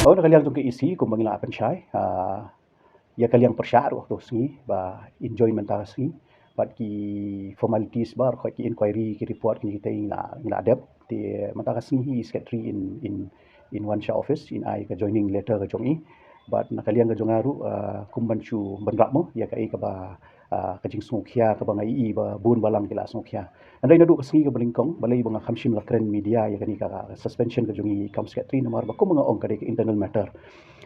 Oh, nakaliang jong isi kung mangila pencai, ya kaliang persyarat waktu sengi ba enjoyment ta sengi bat ki formalities bar ko ki inquiry ki report ki kita ina adep ti mata sengi secretary in one sha office in ai ka joining letter ka jongi bat nakaliang ka jongaru kumban chu benrak mo ya ka ka ba ka jing sungkhia ka ba ngai ba bun balang kila sungkhia andai nadu ka sengi ka belingkong balai banga khamshim la kren media ya kani ka suspension ka jongi kam secretary nomor ba ko mga ong ka internal matter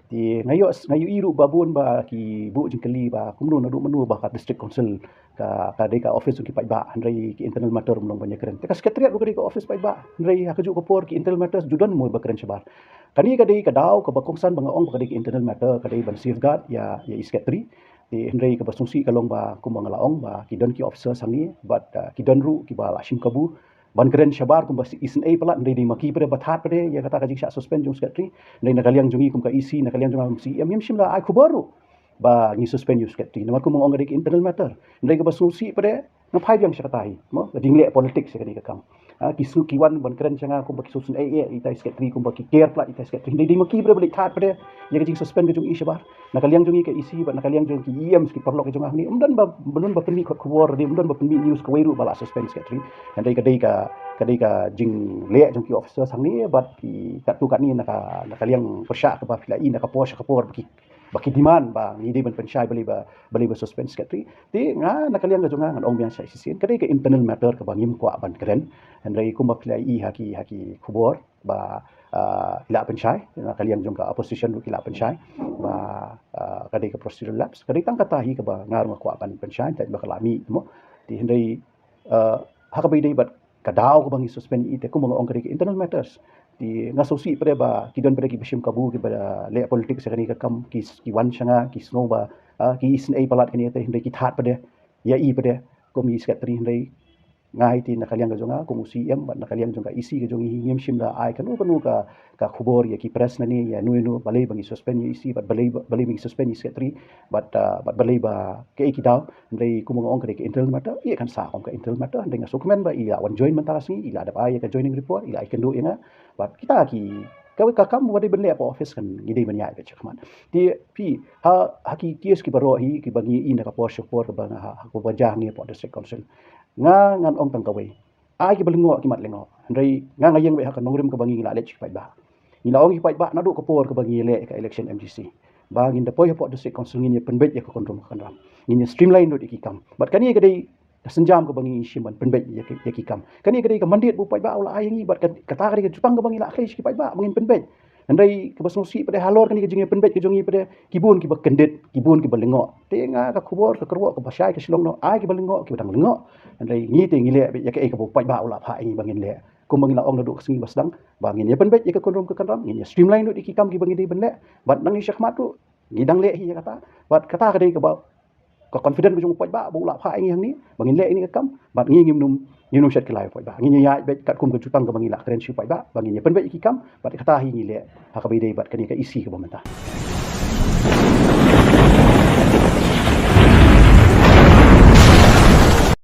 thì ngayo iru babun ba ki bu jingkeli ba kumnu nadu menu ba ka district council ka dei ka office ki pai ba handrai ki internal matter mlong banyak keren ka secretariat bu ka office pai ba handrai ha kaju ko por ki internal matters judan mo ba keren sebar kani ka dei ka daw ka ba kongsan bang ong ka dei ki internal matter ka dei ban safeguard ya secretary di handrai ka basungsi kalong ba kumang laong ba ki don ki officer sangi but ki don ru ki ba lashim kabu ban keren shabar kum basi isin ai pala ndai di maki pada bathat pada ya kata kaji syak suspend jung secretary ndai nakaliang jungi kum ka isi nakaliang jung si yam shimla ai khubaru ba ngi suspend jung secretary namar kum ong ngai internal matter ndai ka basusi pada ngapai yang syakatai mo dingle politik sekali ka kam kisu kiwan ban keren changa kum baki susun ai itai secretary kum baki care pala itai secretary ndai di maki pada balik that pada ya kaji suspend jung isi shabar nakaliang jungi ka isi ba nakaliang jung ki yam ski perlok jung ni umdan ba belun ba penmi khubor di umdan ba penmi news ka weiru bala suspend secretary ndai kadai ka jing le jong ki officer sang ni bat ki kat tu kat ni nakaliang persyak ka ba filai nak posh ka por baki demand ba ngidi ban pensyai bali ba suspend secretary ti nga nakaliang ka jonga ngan ong biang sai sisin kadai ka internal matter ka bangim kwa ban keren andai kum ba filai haki khubor ba ila pensyai nakaliang jong ka opposition ru ila pensyai ba kadai ka procedural lapse kadai tang katahi ka ba ngar kwa ban pensyai tai ba kalami mo ti handai hakabai dei bat kadau ko bangi suspend ite ko mga ong kari internal matters di ngasosi pada ba kidon pada ki bishim kabu ki pada le politik sakani ka kam ki wan changa ki snow ba ki isin ai palat kani te hindai ki that pada ya i pada ko mi secretary hindai ngai ti nakaliang ka jonga ko musi em ba nakaliang jonga isi ka jongi ngim shim da ai kanu ka khubor ya ki press nani ya nu balai bangi suspend ya isi bat balai bangi suspend secretary bat balai ba ke ki daw ndai ko mga ong ka internal matter ia kan sa ong ka internal matter ndai nga dokumen ba ila wan join mentasi ila ada ai ka joining report ila ikan do ina bat kita ki ka kam wadi benle apa office kan ngidai ban ya ka chakman ti pi haki kies ki baro hi ki bangi ina ka por support ka bang ha ko bajah ni po district council nga ngan ong tang kawai ai ki balingo ki mat lengo ndai nga ngayeng be ha ka nongrim ka bangi ngila lech pai ba ngila ong ki pai ba nadu ka por ka bangi le ka election MGC ba ngin da poy po district council ngin penbet ya ka kontrol kan ram ngin streamline do ki kam bat kani ka dei senjam ka bangi shiman penbet ya ki kam kani ka dei ka mandit bu pai ba ula ai ngi bat kata ka dei ka jutang ka bangi la khai ki pai ba mangin penbet andai ka basungsi pada halor kani ka jingi penbet ka jongi pada kibun ki ba kendit kibun ki balingo tenga ka khubor ka kerwo ka basai ka silong no ai ki balingo ki badang lingo andai ngi te ngi le ya ka bu pai ba ula pha ngi bangin le ko mangi la ong nadu ka singi basdang bangin ya penbet ya ka konrom ka kanram ngi streamline do ki kam ki bangi dei benle bat nang syakmat tu ngi dang le hi ya kata bat kata ka dei ka ba ka confident ko jung pai ba bu la pha ngi hang ni bangin le ni ka kam bat ngi ngim shat kelai pai ba ngi ya bet kat kum ka jutang ka bangi la keren shi pai ba bangin ya penbet ki kam bat kata hi ngi le ha ka bai dei bat kani ka isi ka ba menta